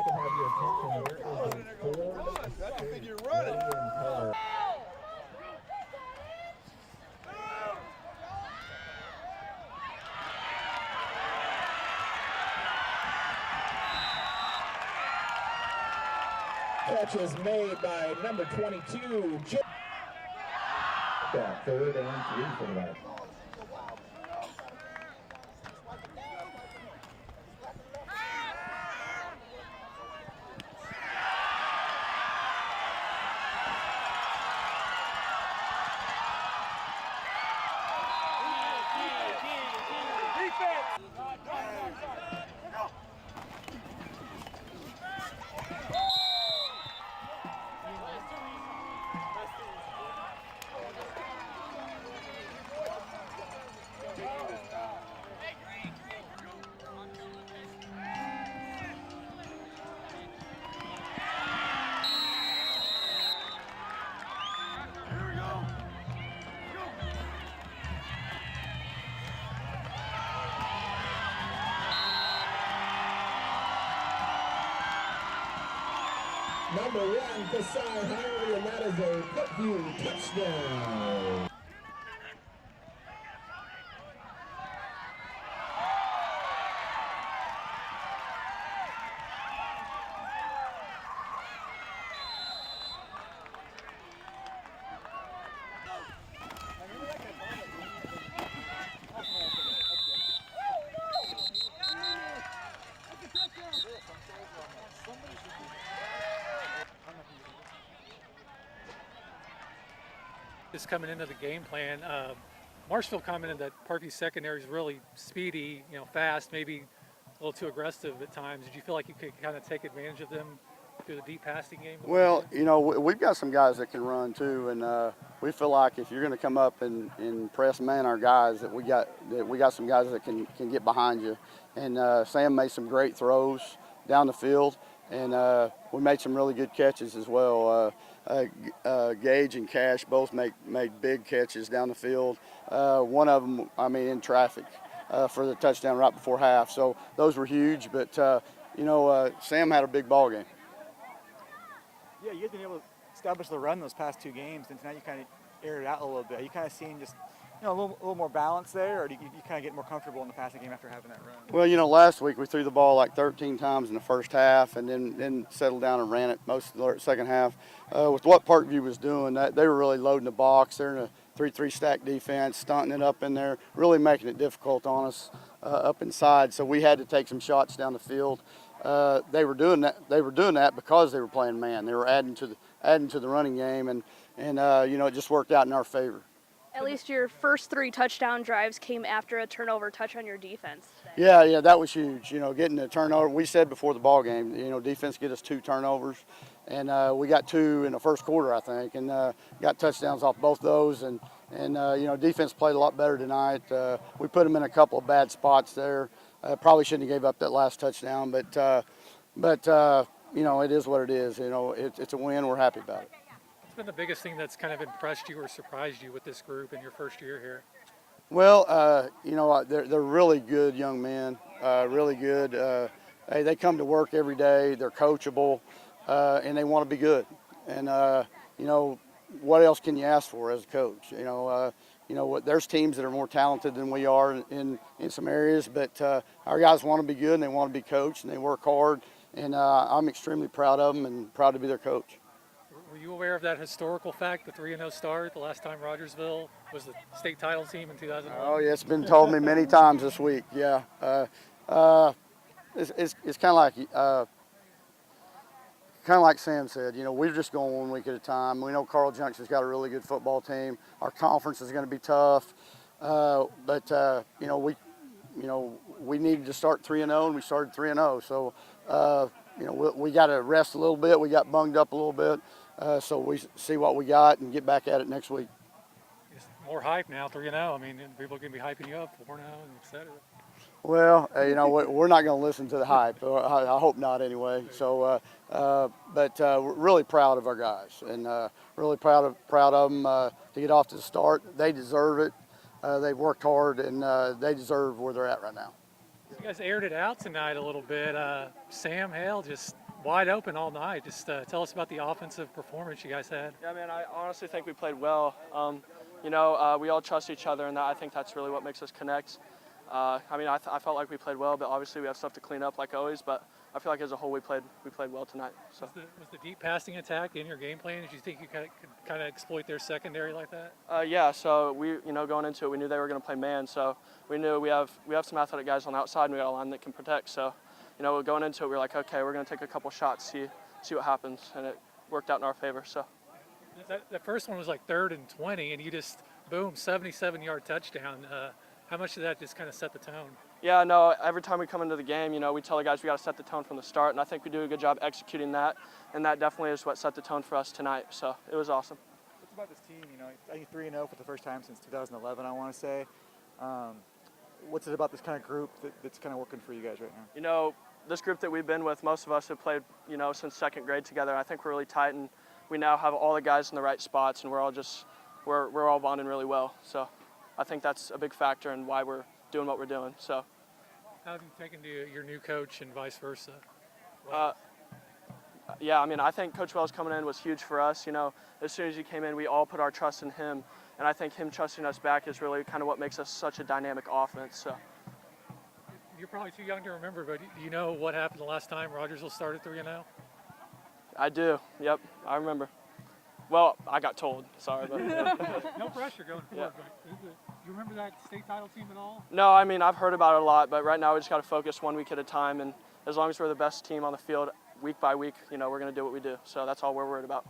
I can have your attention, there is a Ford Gray in color. Catch is made by number 22, Jim. Third and 3 for the Vikings. Number 1, Kasai Howley, and that is a Parkview touchdown. Just coming into the game plan, Marshville commented that Parkview secondary is really speedy, fast, maybe a little too aggressive at times. Did you feel like you could kind of take advantage of them through the deep passing game? Well, we've got some guys that can run too, and we feel like if you're going to come up and press man our guys, that we got some guys that can get behind you. And Sam made some great throws down the field, and we made some really good catches as well. Gage and Cash both made big catches down the field. One of them, in traffic for the touchdown right before half. So those were huge. But Sam had a big ball game. Yeah, you guys been able to establish the run those past 2 games, and tonight you kind of aired it out a little bit. You kind of seen just a little more balance there, or do you kind of get more comfortable in the passing game after having that run? Well, last week we threw the ball like 13 times in the first half, and then settled down and ran it most of the second half. With what Parkview was doing, they were really loading the box. They're in a 3-3 stack defense, stunting it up in there, really making it difficult on us up inside. So we had to take some shots down the field. They were doing that. They were doing that because they were playing man. They were adding to the running game, and it just worked out in our favor. At least your first 3 touchdown drives came after a turnover touch on your defense. Yeah, that was huge. Getting the turnover. We said before the ball game, defense get us 2 turnovers, and we got 2 in the first quarter, I think, and got touchdowns off both those. And defense played a lot better tonight. We put them in a couple of bad spots there. Probably shouldn't have gave up that last touchdown, but it is what it is. It's a win. We're happy about it. What's been the biggest thing that's kind of impressed you or surprised you with this group in your first year here? Well, they're really good young men, really good. They come to work every day. They're coachable, and they want to be good. And what else can you ask for as a coach? There's teams that are more talented than we are in some areas, but our guys want to be good and they want to be coached and they work hard. And I'm extremely proud of them and proud to be their coach. Were you aware of that historical fact, the 3-0 start, the last time Rogersville was the state title team in 2001? Oh, yeah, it's been told me many times this week, yeah. It's kind of like Sam said, we're just going 1 week at a time. We know Carl Junction's got a really good football team. Our conference is going to be tough, but we needed to start 3-0, and we started 3-0. So, we got to rest a little bit. We got bunged up a little bit. So we see what we got and get back at it next week. It's more hype now, 3-0. People are going to be hyping you up, 4-0, et cetera. Well, we're not going to listen to the hype. I hope not anyway. So, but we're really proud of our guys and really proud of them to get off to the start. They deserve it. They've worked hard and they deserve where they're at right now. You guys aired it out tonight a little bit. Sam Hale just wide open all night. Just tell us about the offensive performance you guys had. Yeah, man, I honestly think we played well. We all trust each other, and I think that's really what makes us connect. I felt like we played well, but obviously we have stuff to clean up like always. But I feel like as a whole we played well tonight. So. Was the deep passing attack in your game plan? Did you think you could kind of exploit their secondary like that? Yeah. So we, going into it, we knew they were going to play man. So we knew we have some athletic guys on the outside, and we got a line that can protect. So, going into it, we were like, okay, we're going to take a couple shots, see what happens, and it worked out in our favor. So. That first one was like 3rd and 20, and you just boom, 77-yard touchdown. How much did that just kind of set the tone? Yeah, no, every time we come into the game, we tell the guys we got to set the tone from the start, and I think we do a good job executing that, and that definitely is what set the tone for us tonight, so it was awesome. What's about this team? I think 3-0 for the first time since 2011, I want to say. What's it about this kind of group that's kind of working for you guys right now? This group that we've been with, most of us have played, since 2nd grade together. I think we're really tight, and we now have all the guys in the right spots, and we're all bonding really well, so I think that's a big factor in why we're doing what we're doing. So, how have you taken to your new coach and vice versa? Yeah, I think Coach Wells coming in was huge for us. As soon as he came in, we all put our trust in him, and I think him trusting us back is really kind of what makes us such a dynamic offense. So. You're probably too young to remember, but do you know what happened the last time Rogersville started 3-0? I do. Yep, I remember. Well, I got told. Sorry, but no pressure going forward. Yeah. But you remember that state title team at all? No, I've heard about it a lot, but right now we just got to focus 1 week at a time, and as long as we're the best team on the field week by week, we're going to do what we do. So that's all we're worried about.